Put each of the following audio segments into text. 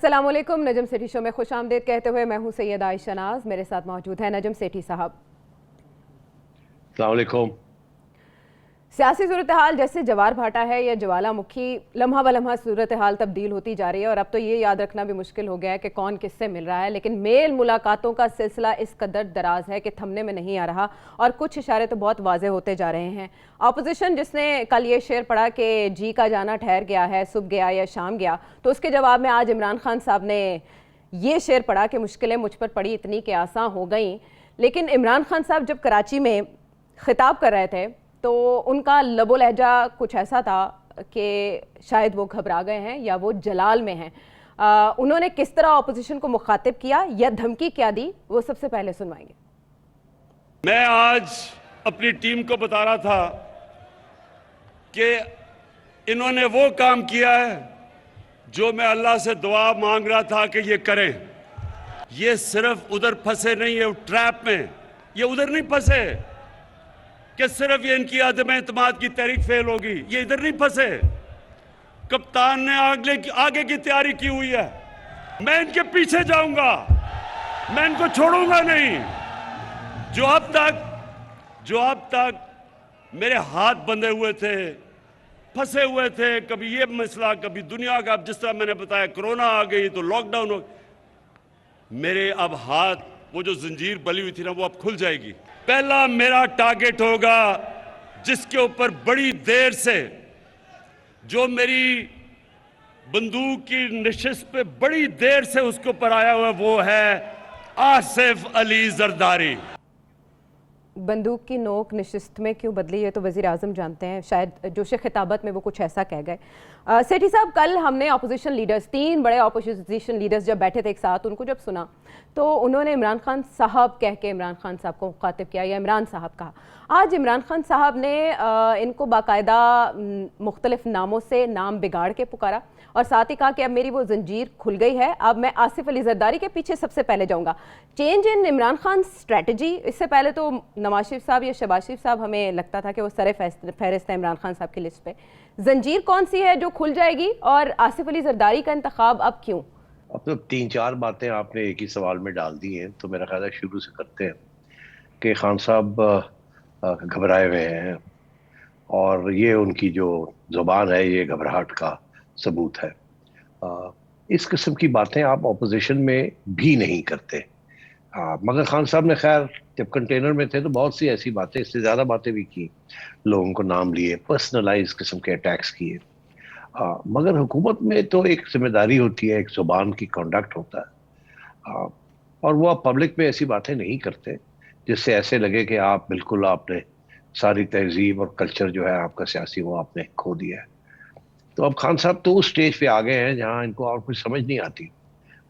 अस्सलाम वालेकुम। नजम सेठी शो में खुश आमदीद कहते हुए मैं हूं सैयद आयशा नाज। मेरे साथ मौजूद है नजम सेठी साहब। अस्सलाम वालेकुम। सियासी सूरत हाल जैसे जवार भाटा है या ज्वालामुखी, लम्हा ब लम्हा सूरत हाल तब्दील होती जा रही है और अब तो ये याद रखना भी मुश्किल हो गया है कि कौन किससे मिल रहा है। लेकिन मेल मुलाकातों का सिलसिला इस कदर दराज है कि थमने में नहीं आ रहा और कुछ इशारे तो बहुत वाजे होते जा रहे हैं। अपोजिशन जिसने कल ये शेर पढ़ा कि जी का जाना ठहर गया है, सुबह गया या शाम गया, तो उसके जवाब में आज इमरान खान साहब ने ये शेर पढ़ा कि मुश्किलें मुझ पर पड़ी इतनी कि आसान हो गई। लेकिन इमरान खान साहब जब कराची में खिताब कर रहे थे तो उनका लबो लहजा कुछ ऐसा था कि शायद वो घबरा गए हैं या वो जलाल में हैं। उन्होंने किस तरह अपोजिशन को मुखातिब किया या धमकी क्या दी, वो सबसे पहले सुनवाएंगे। मैं आज अपनी टीम को बता रहा था कि इन्होंने वो काम किया है जो मैं अल्लाह से दुआ मांग रहा था कि ये करें। ये सिर्फ उधर फंसे नहीं है ट्रैप में, ये उधर नहीं फंसे कि सिर्फ ये इनकी अदम एतमाद की तहरीक फेल होगी, ये इधर नहीं फंसे। कप्तान ने आगे की तैयारी की हुई है। मैं इनके पीछे जाऊंगा, मैं इनको छोड़ूंगा नहीं। जो अब तक मेरे हाथ बंधे हुए थे, फंसे हुए थे, कभी ये मसला कभी दुनिया का, अब जिस तरह मैंने बताया कोरोना आ गई तो लॉकडाउन हो, मेरे अब हाथ, वो जो जंजीर बली हुई थी ना, वो अब खुल जाएगी। पहला मेरा टारगेट होगा जिसके ऊपर बड़ी देर से, जो मेरी बंदूक की नशिस्त पे बड़ी देर से उसके ऊपर आया हुआ, वो है आसिफ अली जरदारी। बंदूक की नोक नशिस्त में क्यों बदली है तो वज़ीर आज़म जानते हैं, शायद जोश खिताबत में वो कुछ ऐसा कह गए। सेठी साहब, कल हमने अपोजिशन लीडर्स, 3 बड़े अपोजिशन लीडर्स जब बैठे थे एक साथ, उनको जब सुना तो उन्होंने इमरान खान साहब कह के इमरान खान साहब को मुखातिब किया या इमरान साहब कहा। आज इमरान खान साहब ने इनको बाकायदा मुख्तलिफ नामों से नाम बिगाड़ के पुकारा और साथ ही कहा कि अब मेरी वो जंजीर खुल गई है, अब मैं आसिफ अली जरदारी के पीछे सबसे पहले जाऊंगा। Change in Imran Khan strategy. इससे पहले तो नवाज शरीफ साहब या शहबाज शरीफ साहब हमें लगता था कि वो सरे फहरिस्त है इमरान खान साहब की लिस्ट पे। जंजीर कौन सी है जो खुल जाएगी और आसिफ अली जरदारी का इंतखाब अब क्यों? अब तो 3-4 बातें आपने एक ही सवाल में डाल दी हैं, तो मेरा ख्याल है शुरू से करते हैं कि खान साहब घबराए हुए हैं और ये उनकी जो जुबान है ये घबराहट का सबूत है। इस किस्म की बातें आप ऑपोजिशन में भी नहीं करते। मगर खान साहब ने खैर जब कंटेनर में थे तो बहुत सी ऐसी बातें, इससे ज़्यादा बातें भी की, लोगों को नाम लिए, पर्सनलाइज किस्म के अटैक्स किए। मगर हुकूमत में तो एक जिम्मेदारी होती है, एक जुबान की कंडक्ट होता है, और वो आप पब्लिक में ऐसी बातें नहीं करते जिससे ऐसे लगे कि आप बिल्कुल आपने सारी तहजीब और कल्चर जो है आपका सियासी वो आपने खो दिया है। तो अब खान साहब तो उस स्टेज पे आ गए हैं जहां इनको और कुछ समझ नहीं आती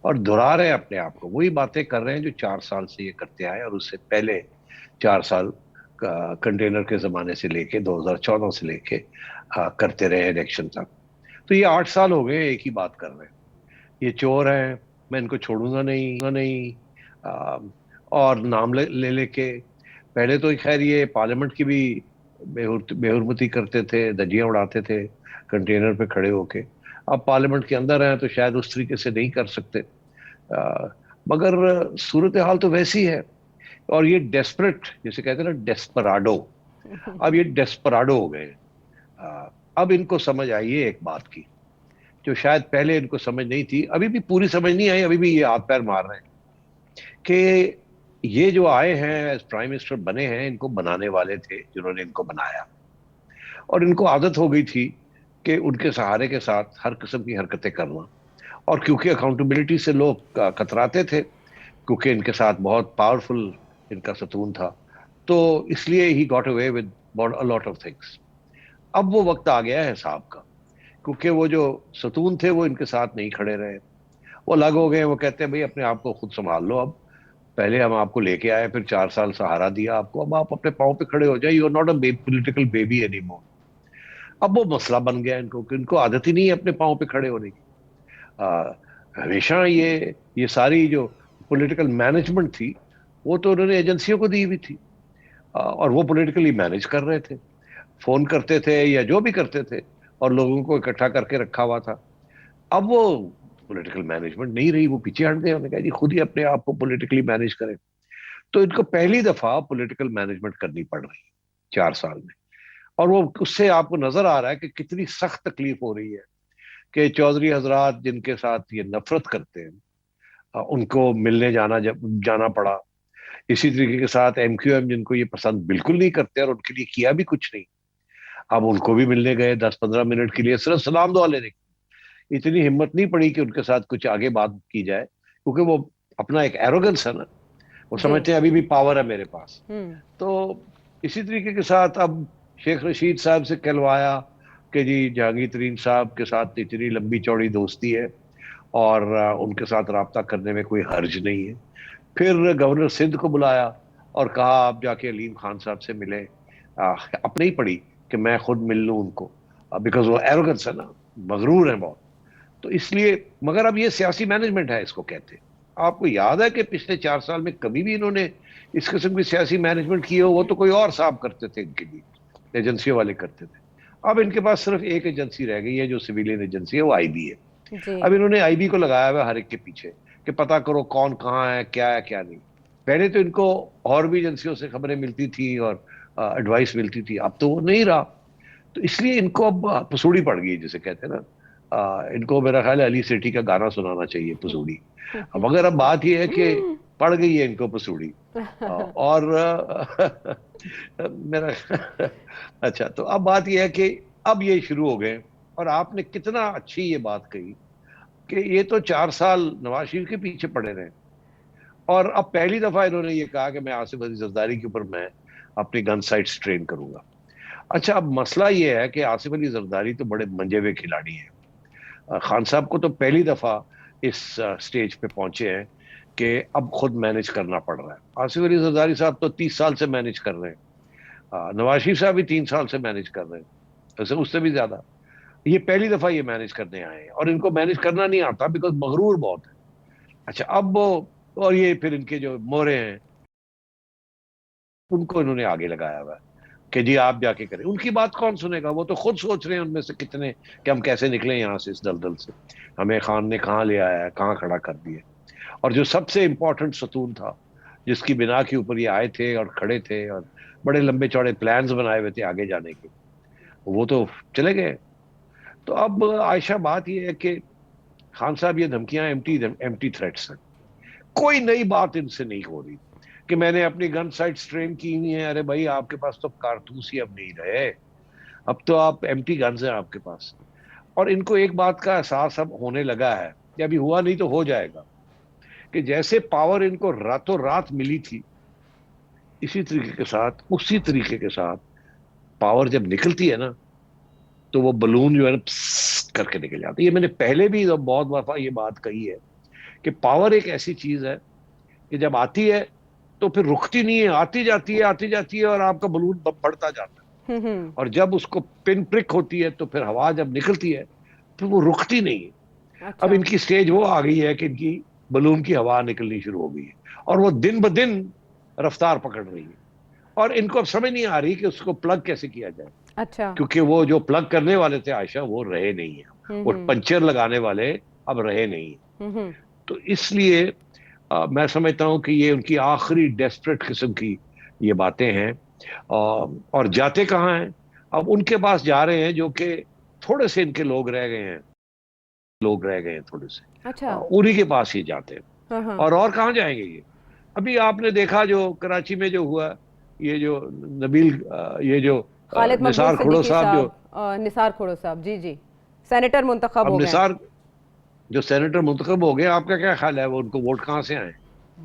और दोहरा रहे हैं अपने आप को, वही बातें कर रहे हैं जो 4 साल से ये करते आए और उससे पहले 4 साल कंटेनर के ज़माने से लेके 2014 से लेके करते रहे इलेक्शन तक। तो ये 8 साल हो गए एक ही बात कर रहे हैं, ये चोर हैं, मैं इनको छोड़ूंगा नहीं, और नाम ले लेके। पहले तो खैर ये पार्लियामेंट की भी बेहुरमती करते थे, धज्जियां उड़ाते थे कंटेनर पे खड़े होके। अब पार्लियामेंट के अंदर हैं तो शायद उस तरीके से नहीं कर सकते, मगर सूरत हाल तो वैसी है। और ये डेस्परेट, जैसे कहते हैं ना डेस्पराडो, अब ये डेस्पराडो हो गए। अब इनको समझ आई है एक बात की जो शायद पहले इनको समझ नहीं थी, अभी भी पूरी समझ नहीं आई, अभी भी ये हाथ पैर मार रहे हैं कि ये जो आए हैं प्राइम मिनिस्टर बने हैं, इनको बनाने वाले थे जिन्होंने इनको बनाया, और इनको आदत हो गई थी कि उनके सहारे के साथ हर किस्म की हरकतें करना। और क्योंकि अकाउंटेबिलिटी से लोग कतराते थे, क्योंकि इनके साथ बहुत पावरफुल इनका सतून था, तो इसलिए he got away with a lot of things. अब वो वक्त आ गया है हिसाब का, क्योंकि वो जो सतून थे वो इनके साथ नहीं खड़े रहे, वो अलग हो गए। वो कहते हैं भाई अपने आप को खुद संभाल लो, अब पहले हम आपको लेके आए, फिर 4 साल सहारा दिया आपको, अब आप अपने पाँव पे खड़े हो जाए, you are not a political baby any more. अब वो मसला बन गया इनको कि इनको आदत ही नहीं है अपने पाँव पे खड़े होने की। हमेशा ये सारी जो पॉलिटिकल मैनेजमेंट थी वो तो उन्होंने एजेंसियों को दी हुई थी, और वो पॉलिटिकली मैनेज कर रहे थे, फोन करते थे या जो भी करते थे और लोगों को इकट्ठा करके रखा हुआ था। अब वो पॉलिटिकल मैनेजमेंट नहीं रही, वो पीछे हट गए। उन्होंने कहा जी खुद ही अपने आप को पॉलिटिकली मैनेज करें। तो इनको पहली दफा पॉलिटिकल मैनेजमेंट करनी पड़ रही है 4 साल में। और वो उससे आपको नजर आ रहा है कि कितनी सख्त तकलीफ हो रही है कि चौधरी हजरात जिनके साथ ये नफरत करते हैं उनको मिलने जाना पड़ा। इसी तरीके के साथ एमक्यूएम जिनको ये पसंद बिल्कुल नहीं करते और उनके लिए किया भी कुछ नहीं, अब उनको भी मिलने गए 10-15 मिनट के लिए, सिर्फ सलाम दुआ लेने की। इतनी हिम्मत नहीं पड़ी कि उनके साथ कुछ आगे बात की जाए, क्योंकि वो अपना एक एरोगेंस है ना, वो जी। समझते हैं अभी भी पावर है मेरे पास। हम्म। तो इसी तरीके के साथ अब शेख रशीद साहब से कहलवाया कि जी जहांगीर तरीन साहब के साथ इतनी लंबी चौड़ी दोस्ती है और उनके साथ रब्ता करने में कोई हर्ज नहीं है। फिर गवर्नर सिंध को बुलाया और कहा आप जाके अलीम खान साहब से मिले। अपने ही पड़ी कि मैं खुद मिल लूं उनको, बिकॉज वो एरोगेंस है ना, मगरूर है बहुत। तो इसलिए, मगर अब ये सियासी मैनेजमेंट है इसको कहते हैं। आपको याद है कि पिछले 4 साल में कभी भी इन्होंने इस किस्म की सियासी मैनेजमेंट की हो? वो तो कोई और साहब करते थे, इनके लिए एजेंसियों वाले करते थे। अब इनके पास सिर्फ एक एजेंसी रह गई है जो सिविलियन एजेंसी है, वो आईबी है। जी। अब इन्होंने आईबी को लगाया हुआ हर एक के पीछे कि पता करो कौन कहाँ है क्या नहीं। पहले तो इनको और भी एजेंसियों से खबरें मिलती थी और एडवाइस मिलती थी, अब तो वो नहीं रहा। तो इसलिए इनको अब पसूड़ी पड़ गई, जिसे कहते हैं ना। इनको मेरा ख्याल है अली सेठी का गाना सुनाना चाहिए, पसूड़ी। अब मगर अब बात यह है कि पड़ गई है इनको पसूड़ी। और मेरा अच्छा, तो अब बात यह है कि अब ये शुरू हो गए। और आपने कितना अच्छी ये बात कही कि ये तो 4 साल नवाज शरीफ के पीछे पड़े रहे, और अब पहली दफा इन्होंने ये कहा कि मैं आसिफ अली जरदारी के ऊपर मैं अपनी गन साइट्स ट्रेन करूंगा। अच्छा, अब मसला ये है कि आसिफ अली जरदारी तो बड़े मंजे हुए खिलाड़ी हैं। खान साहब को तो पहली दफा इस स्टेज पे पहुंचे हैं कि अब खुद मैनेज करना पड़ रहा है। आसिफ अली जरदारी साहब तो 30 साल से मैनेज कर रहे हैं, नवाज शरीफ साहब भी 3 साल से मैनेज कर रहे हैं, वैसे उससे भी ज्यादा। ये पहली दफा ये मैनेज करने आए हैं और इनको मैनेज करना नहीं आता, बिकॉज मगरूर बहुत है। अच्छा, अब और ये फिर इनके जो मोरे हैं उनको इन्होंने आगे लगाया हुआ है कि जी आप जाके करें। उनकी बात कौन सुनेगा? वो तो खुद सोच रहे हैं उनमें से कितने कि हम कैसे निकले यहाँ से, इस दलदल से। हमें खान ने कहाँ ले आया है, कहाँ खड़ा कर दिया। और जो सबसे इंपॉर्टेंट सतून था, जिसकी बिना के ऊपर ये आए थे और खड़े थे और बड़े लंबे चौड़े प्लान्स बनाए हुए थे आगे जाने के, वो तो चले गए। तो अब आयशा बात यह है कि खान साहब ये धमकियां एम्प्टी थ्रेट्स हैं। कोई नई बात इनसे नहीं हो रही कि मैंने अपनी गन साइट्स ट्रेन की हुई है। अरे भाई, आपके पास तो कारतूस ही अब नहीं रहे, अब तो आप एम्प्टी गन्स हैं आपके पास। और इनको एक बात का एहसास अब होने लगा है, कि अभी हुआ नहीं तो हो जाएगा, कि जैसे पावर इनको रातों रात मिली थी, इसी तरीके के साथ, उसी तरीके के साथ पावर जब निकलती है ना, तो वो बलून जो है ना करके निकल जाती है। ये मैंने पहले भी बहुत दफा ये बात कही है कि पावर एक ऐसी चीज है कि जब आती है तो फिर रुकती नहीं है, आती जाती है और आपका बलून बढ़ता जाता है। और जब उसको पिन प्रिक होती है तो फिर हवा जब निकलती है तो वो रुकती नहीं है। अच्छा। अब इनकी स्टेज वो आ गई है कि इनकी बलून की हवा निकलनी शुरू हो गई है और वो दिन ब दिन रफ्तार पकड़ रही है, और इनको अब समझ नहीं आ रही कि उसको प्लग कैसे किया जाए। अच्छा। क्योंकि वो जो प्लग करने वाले थे आयशा, वो रहे नहीं है, वो पंचर लगाने वाले अब रहे नहीं है। तो इसलिए मैं समझता हूं कि ये उनकी आखिरी डेस्परेट किस्म की ये बातें हैं। और जाते कहाँ हैं? अब उनके पास जा रहे हैं जो कि थोड़े से इनके लोग रह गए हैं थोड़े से। अच्छा। उन्हीं के पास ही जाते हैं। हाँ। और कहाँ जाएंगे ये? अभी आपने देखा जो कराची में जो हुआ, ये जो नबील, ये जो खालिद निसार मकबूल खुड़ो सिद्दीकी साहब, जो साहब, निसार खुड़ो साहब, जी जी, सेनेटर मुंतखब अब हो गए। निसार जो सेनेटर मुंतखब हो गए, आपका क्या ख्याल है वो उनको वोट कहाँ से आए?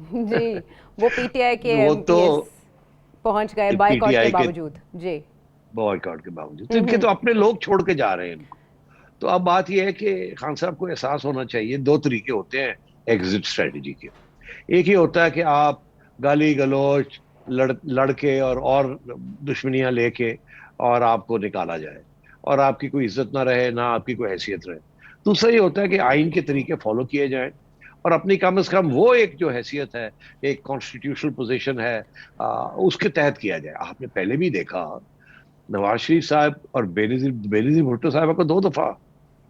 जी, वो पीटीआई के वो तो एमपीएस पहुंच गए बाइकॉट के पीटीआई के बावजूद। जी। बॉयकॉट के बावजूद, तो इनके तो अपने लोग छोड़ के जा रहे हैं इनको। तो अब बात यह है कि खान साहब को एहसास होना चाहिए, दो तरीके होते हैं एग्जिट स्ट्रेटजी के। एक ही होता है कि आप गाली गलौज लड़के और दुश्मनियां लेके और आपको निकाला जाए और आपकी कोई इज्जत ना रहे, ना आपकी कोई हैसियत रहे। दूसरा ये होता है कि आइन के तरीके फॉलो किए जाएं और अपनी कम से कम वो एक जो हैसियत है, एक कॉन्स्टिट्यूशनल पोजीशन है, उसके तहत किया जाए। आपने पहले भी देखा, नवाज शरीफ साहब और बेनजीर भुट्टो साहब को 2 दफा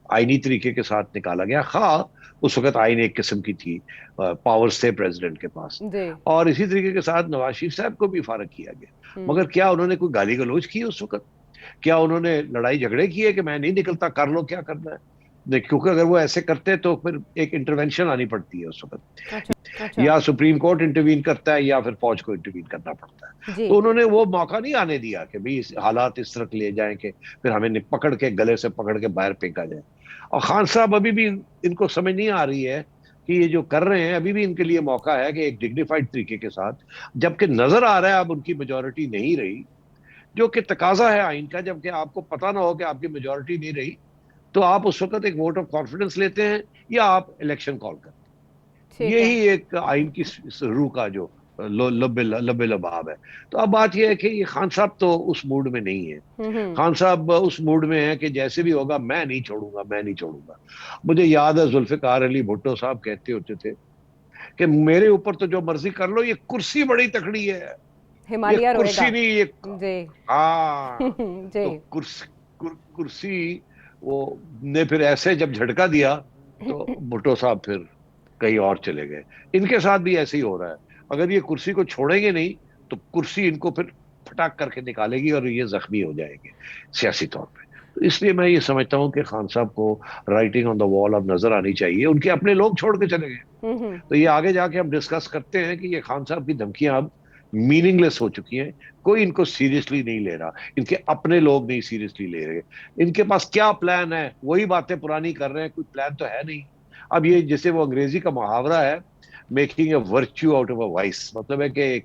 आईनी तरीके के साथ निकाला गया। हाँ, उस वक्त आईन एक किस्म की थी, पावर्स थे प्रेसिडेंट के पास, जी। और इसी तरीके के साथ नवाज शरीफ साहब को भी फारग किया गया। हम्म। मगर क्या उन्होंने कोई गाली गलौज की उस वक्त? क्या उन्होंने लड़ाई झगड़े किए कि मैं नहीं निकलता, कर लो क्या करना है? नहीं, क्योंकि अगर वो ऐसे करते तो फिर एक इंटरवेंशन आनी पड़ती है उस वक्त, अच्छा। अच्छा। या सुप्रीम कोर्ट इंटरवीन करता है या फिर फौज को इंटरवीन करना पड़ता है। जी। तो उन्होंने वो मौका नहीं आने दिया कि भाई हालात इस तरह ले जाएं कि फिर हमें पकड़ के, गले से पकड़ के बाहर फेंका जाए। और खान साहब अभी भी, इनको समझ नहीं आ रही है कि ये जो कर रहे हैं, अभी भी इनके लिए मौका है कि एक डिग्निफाइड तरीके के साथ, जबकि नजर आ रहा है अब उनकी मेजोरिटी नहीं रही, जो कि तकाजा है आइन का, जबकि आपको पता ना हो कि आपकी मेजोरिटी नहीं रही, तो आप उस वक्त एक वोट ऑफ कॉन्फिडेंस लेते हैं या आप इलेक्शन कॉल करते हैं। ठीक है। यही एक आइन की रूह का जो लब्बे लबाब है। तो अब बात यह है कि ये खान साहब तो उस मूड में नहीं है। हम्म। खान साहब उस मूड में है कि जैसे भी होगा मैं नहीं छोड़ूंगा, मैं नहीं छोड़ूंगा। मुझे याद है जुल्फिकार अली भुट्टो साहब कहते होते थे कि मेरे ऊपर तो जो मर्जी कर लो, ये कुर्सी बड़ी तकड़ी है, ये हिमालय रोएगा। कुर्सी नहीं, ये जी। हाँ। जी। तो कुर्सी वो ने फिर ऐसे जब झटका दिया तो भुट्टो साहब फिर कहीं और चले गए। इनके साथ भी ऐसे ही हो रहा है। अगर ये कुर्सी को छोड़ेंगे नहीं तो कुर्सी इनको फिर फटाक करके निकालेगी और ये जख्मी हो जाएंगे सियासी तौर पे। तो इसलिए मैं ये समझता हूँ कि खान साहब को राइटिंग ऑन द वॉल अब नजर आनी चाहिए। उनके अपने लोग छोड़ के चले गए। हम्म। तो ये आगे जाके हम डिस्कस करते हैं कि ये खान साहब की धमकियां अब मीनिंगलेस हो चुकी हैं। कोई इनको सीरियसली नहीं ले रहा, इनके अपने लोग नहीं सीरियसली ले रहे। इनके पास क्या प्लान है, वही बातें पुरानी कर रहे हैं, कोई प्लान तो है नहीं। अब ये जैसे वो अंग्रेजी का मुहावरा है, making a virtue out of a vice, मतलब है कि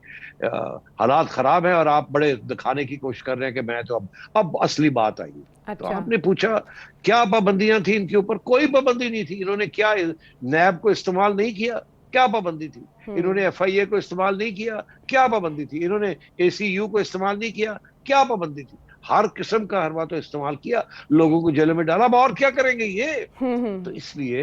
हालात खराब है और आप बड़े दिखाने की कोशिश कर रहे हैं कि मैं तो अब असली बात आई। तो अच्छा। आपने पूछा क्या पाबंदियां थी इनके ऊपर? कोई पाबंदी नहीं थी। इन्होंने क्या नैब को इस्तेमाल नहीं किया? क्या पाबंदी थी? इन्होंने एफआईए को इस्तेमाल नहीं किया? क्या पाबंदी थी? इन्होंने एसीयू को इस्तेमाल नहीं किया? क्या पाबंदी थी? हर किस्म का हरवा तो इस्तेमाल किया, लोगों को जेल में डाला। अब और क्या करेंगे ये? तो इसलिए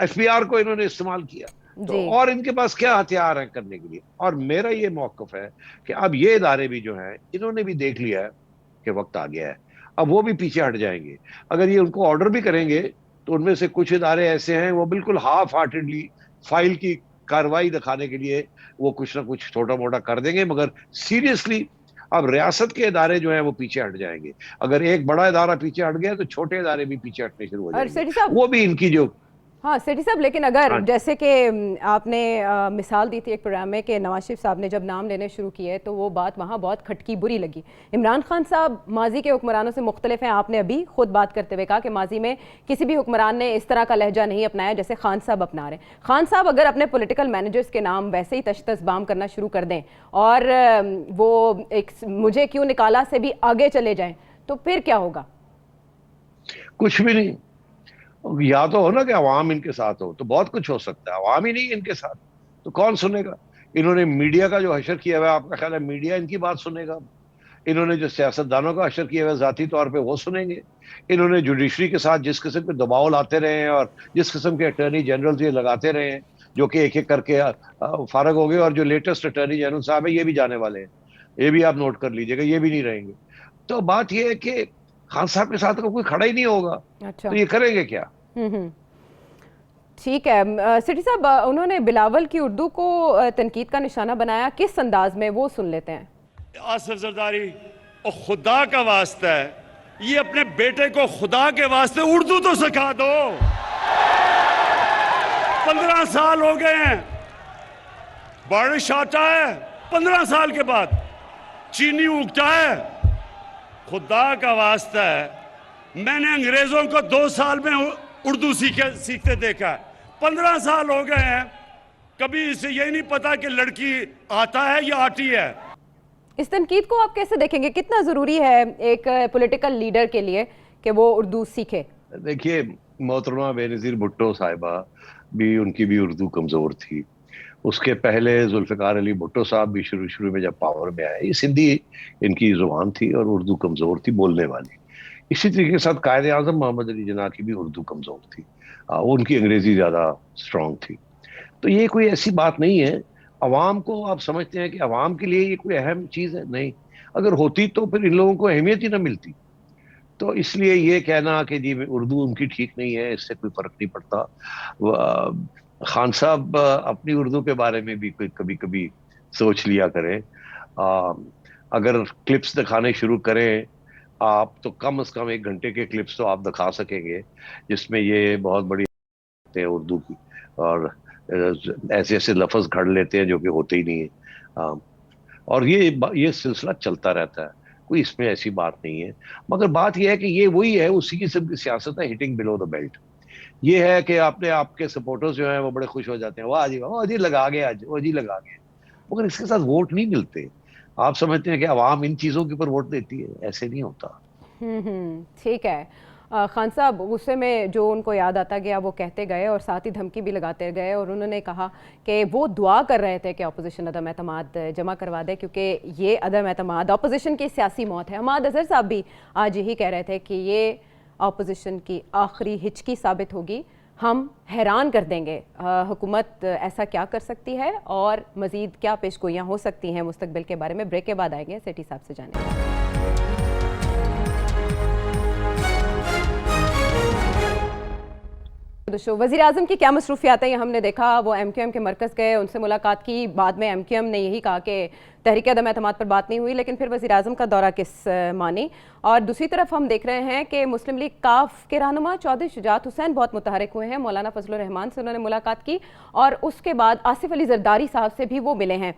एफबीआर को इन्होंने इस्तेमाल किया। तो जी। और इनके पास क्या हथियार है करने के लिए? और मेरा ये मौकफ है कि अब ये इदारे भी जो हैं, इन्होंने भी देख लिया है कि वक्त आ गया है, अब वो भी पीछे हट जाएंगे। अगर ये उनको ऑर्डर भी करेंगे तो उनमें से कुछ इदारे ऐसे हैं वो बिल्कुल हाफ हार्टेडली फाइल की कार्रवाई दिखाने के लिए वो कुछ ना कुछ छोटा मोटा कर देंगे, मगर सीरियसली अब रियासत के इदारे जो हैं वो पीछे हट जाएंगे। अगर एक बड़ा इदारा पीछे हट गया तो छोटे इदारे भी पीछे हटने शुरू हो और जाएंगे। सेठी साहब, वो भी इनकी जो हाँ सेठी साहब, लेकिन अगर हाँ, जैसे कि आपने मिसाल दी थी एक प्रोग्राम में कि नवाज शरीफ साहब ने जब नाम लेने शुरू किए तो वो बात वहाँ बहुत खटकी, बुरी लगी। इमरान खान साहब माजी के हुक्मरानों से मुख्तलिफ हैं। आपने अभी खुद बात करते हुए कहा कि माजी में किसी भी हुक्मरान ने इस तरह का लहजा नहीं अपनाया जैसे खान साहब अपना रहे हैं। खान साहब अगर अपने पॉलिटिकल मैनेजर्स के नाम वैसे ही तश्तसबाम करना शुरू कर दें और वो एक मुझे क्यों निकाला से भी आगे चले जाएं तो फिर क्या होगा? कुछ भी नहीं। या तो हो ना कि अवाम इनके साथ हो, तो बहुत कुछ हो सकता है। अवाम ही नहीं इनके साथ तो कौन सुनेगा? इन्होंने मीडिया का जो हशर किया हुआ है, आपका ख्याल है मीडिया इनकी बात सुनेगा? इन्होंने जो सियासतदानों का हशर किया हुआ है जाती तौर पे, वो सुनेंगे? इन्होंने जुडिशरी के साथ जिस किस्म के दबाव लाते रहे हैं और जिस किस्म के अटर्नी जनरल ये लगाते रहे हैं, जो कि एक एक करके फारग हो गए, और जो लेटेस्ट अटर्नी जनरल साहब है ये भी जाने वाले हैं, ये भी आप नोट कर लीजिएगा, ये भी नहीं रहेंगे। तो बात यह है कि खान साहब के साथ कोई खड़ा ही नहीं होगा। अच्छा। तो ये करेंगे क्या? ठीक है सिटी साहब, उन्होंने बिलावल की उर्दू को तनकीद का निशाना बनाया, किस अंदाज में, वो सुन लेते हैं। आसिफ जरदारी, और खुदा का वास्ता है, ये अपने बेटे को खुदा के वास्ते उर्दू तो सिखा दो। 15 साल हो गए हैं, बारिश आता है 15 साल के बाद, चीनी उगता है। खुदा का वास्ता है, मैंने अंग्रेजों को 2 साल में उर्दू सीखते देखा है। 15 साल हो गए हैं, कभी इसे यही नहीं पता कि लड़की आता है या आती है। इस तनकीद को आप कैसे देखेंगे? कितना जरूरी है एक पॉलिटिकल लीडर के लिए कि वो उर्दू सीखे? देखिए, मोहतरमा बेनज़ीर भुट्टो साहिबा भी, उनकी भी उर्दू कमजोर थी। उसके पहले जुल्फ़िकार अली भुट्टो साहब भी शुरू में जब पावर में आए, ये सिंधी इनकी जुबान थी और उर्दू कमजोर थी बोलने वाली। इसी तरीके के साथ कायद आज़म मोहम्मद अली जिन्ना की भी उर्दू कमजोर थी, उनकी अंग्रेजी ज्यादा स्ट्रांग थी। तो ये कोई ऐसी बात नहीं है। अवाम को आप समझते हैं कि अवाम के लिए ये कोई अहम चीज है? नहीं। अगर होती तो फिर इन लोगों को अहमियत ही ना मिलती। तो इसलिए ये कहना कि जी उर्दू उनकी ठीक नहीं है, इससे कोई फर्क नहीं पड़ता। खान साहब अपनी उर्दू के बारे में भी कोई कभी कभी सोच लिया करें। अगर क्लिप्स दिखाने शुरू करें आप, तो कम से कम 1 घंटे के क्लिप्स तो आप दिखा सकेंगे जिसमें ये बहुत बड़ी है उर्दू की, और ऐसे ऐसे लफ्ज घड़ लेते हैं जो कि होते ही नहीं है। और ये सिलसिला चलता रहता है, कोई इसमें ऐसी बात नहीं है। मगर बात यह है कि ये वही है, उसी किस्म की सियासत है, हिटिंग बिलो द बेल्ट। ये है कि आपने आपके सपोर्टर्स जो हैं वो बड़े खुश हो जाते हैं, वाह जी वाह, जी लगा गए आज, वो जी लगा गए, मगर इसके साथ वोट नहीं मिलते। आप समझते हैं कि आवाम इन चीजों के ऊपर वोट देती है? ऐसे नहीं होता। ठीक है। खान साहब गुस्से में जो उनको याद आता गया वो कहते गए और साथ ही धमकी भी लगाते गए, और उन्होंने कहा कि वो दुआ कर रहे थे कि अपोजिशन अदम एतमाद जमा करवा दे, क्योंकि ये अदम एतमाद अपोजिशन की सियासी मौत है। हमाद अजहर साहब भी आज यही कह रहे थे कि ये अपोजिशन की आखिरी हिचकी साबित होगी, हम हैरान कर देंगे। हुकूमत ऐसा क्या कर सकती है और मज़ीद क्या पेशगोइयाँ हो सकती हैं मुस्तकबिल के बारे में? ब्रेक के बाद आएंगे सेठी साहब से जाने। वज़ीर आज़म की क्या मसरूफियात है, हमने देखा वो MQM के मरकज़ गए, उनसे मुलाकात की, बाद में MQM ने यही कहा कि तहरीक अदम एतमाद पर बात नहीं हुई, लेकिन फिर वज़ीर आज़म का दौरा किस मानी। और दूसरी तरफ हम देख रहे हैं कि मुस्लिम लीग काफ के रहनुमा चौधरी शुजात हुसैन बहुत मुतहरिक हुए हैं। मौलाना फजलुर रहमान से उन्होंने मुलाकात की और उसके बाद आसिफ अली जरदारी साहब से भी वो मिले हैं।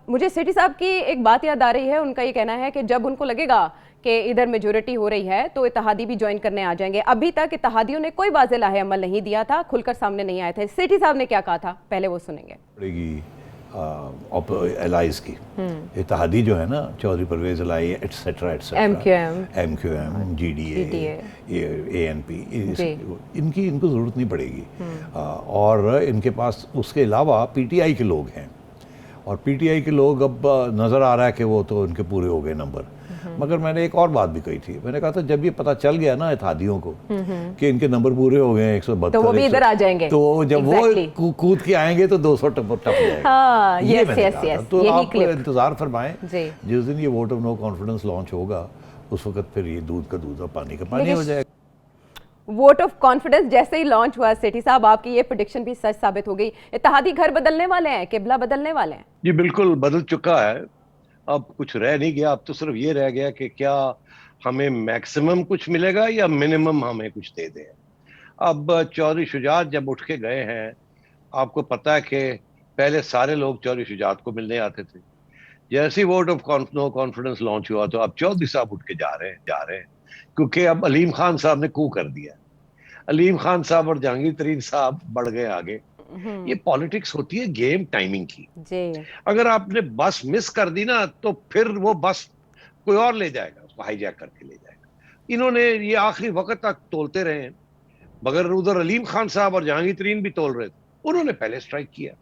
मुझे सेठी साहब की एक बात याद आ रही है, उनका ये कहना है कि जब उनको लगेगा कि इधर मेजोरिटी हो रही है तो इत्तेहादी भी ज्वाइन करने आ जाएंगे। अभी तक इत्तेहादियों ने कोई वाज़ेह लाहे अमल नहीं दिया था, खुलकर सामने नहीं आए थे। सेठी साहब ने क्या कहा था, पहले वो सुनेंगे। एलाइज की इत्तेहादी जो है ना, Chaudhry Pervaiz Elahi etcetera MQM GDA ANP, इनको ज़रूरत नहीं पड़ेगी। और इनके पास उसके अलावा PTI के लोग हैं, और PTI के लोग अब नज़र आ रहा है कि वो तो इनके पूरे हो गए नंबर। मगर मैंने एक और बात भी कही थी, मैंने कहा था जब ये पता चल गया ना इत्तेहादियों को कि इनके नंबर पूरे हो गए 172, तो वो भी इधर आ जाएंगे, तो जब वो कूद के आएंगे तो 200 टप जाएगा। हाँ, ये मैंने कहा था। तो आप इंतजार फरमाएं, जिस दिन ये vote of no confidence launch होगा उस वक्त फिर ये दूध का दूध और पानी का पानी हो जाएगा। वोट ऑफ कॉन्फिडेंस जैसे ही लॉन्च हुआ, सेठी साहब आपकी ये प्रेडिक्शन भी सच साबित हो गई। इत्तेहादी घर बदलने वाले हैं, किबला बदलने वाले हैं। जी बिल्कुल बदल चुका है, अब कुछ रह नहीं गया। अब तो सिर्फ ये रह गया कि क्या हमें मैक्सिमम कुछ मिलेगा या मिनिमम हमें कुछ दे दें। अब चौधरी शुजात जब उठ के गए हैं, आपको पता है कि पहले सारे लोग चौधरी शुजात को मिलने आते थे। जैसे ही vote of no confidence launch हुआ तो अब चौधरी साहब उठ के जा रहे हैं, क्योंकि अब अलीम खान साहब ने कू कर दिया। अलीम खान साहब और जहांगीर तरीन साहब बढ़ गए आगे। ये पॉलिटिक्स होती है गेम टाइमिंग की जी। अगर आपने बस मिस कर दी ना तो फिर वो बस कोई और ले जाएगा, उसको हाईजैक करके ले जाएगा। इन्होंने ये आखिरी वक्त तक तोलते रहे, मगर उधर अलीम खान साहब और जहांगीर तरीन भी तोल रहे थे। उन्होंने पहले स्ट्राइक किया,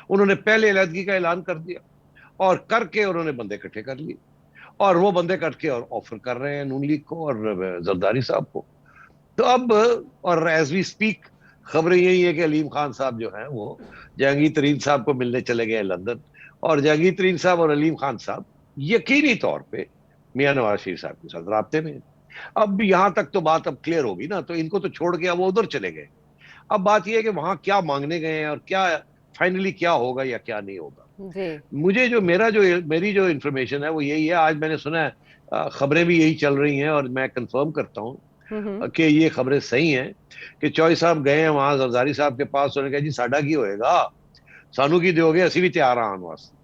उन्होंने पहले अलहदगी का ऐलान कर दिया, और करके उन्होंने बंदे इकट्ठे कर लिए, और वो बंदे करके और ऑफर कर रहे हैं नून लीग को और जरदारी साहब को। तो अब और एज वी स्पीक खबरें यही है कि अलीम खान साहब जो हैं वो जहांगीर तरीन साहब को मिलने चले गए लंदन, और जहांगीर तरीन साहब और अलीम खान साहब यकीनी तौर पे मियां नवाज शरीफ साहब के साथ राब्ते में। अब यहां तक तो बात अब क्लियर होगी ना, तो इनको तो छोड़ के अब वो उधर चले गए। अब बात यह है कि वहां क्या मांगने गए हैं और क्या फाइनली क्या होगा या क्या नहीं होगा। मुझे जो मेरी जो इंफॉर्मेशन है वो यही है, आज मैंने सुना है खबरें भी यही चल रही हैं और मैं कंफर्म करता हूँ कि ये खबरें सही हैं कि चौधरी साहब गए हैं वहां जरदारी साहब के पास, उन्होंने कहा जी साडा की होएगा, सानू की दोगे, असी भी तैयार आने वास्ते।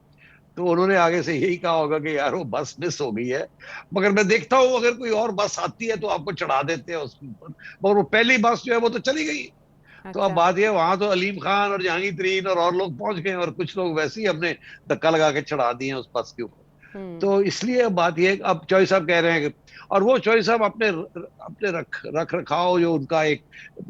तो उन्होंने आगे से यही कहा होगा कि यार वो बस मिस हो गई है, मगर मैं देखता हूँ अगर कोई और बस आती है तो आपको चढ़ा देते हैं उसके ऊपर, मगर वो पहली बस जो है वो तो चली गई। तो अब बात यह, वहां तो अलीम खान और जहांगीर तरीन और लोग पहुंच गए, और कुछ लोग वैसे ही अपने धक्का लगा के चढ़ा दिए उस बस के ऊपर। तो इसलिए बात यह, अब चौधरी साहब कह रहे हैं कि, और वो चौधरी साहब अपने रख रखाव जो उनका एक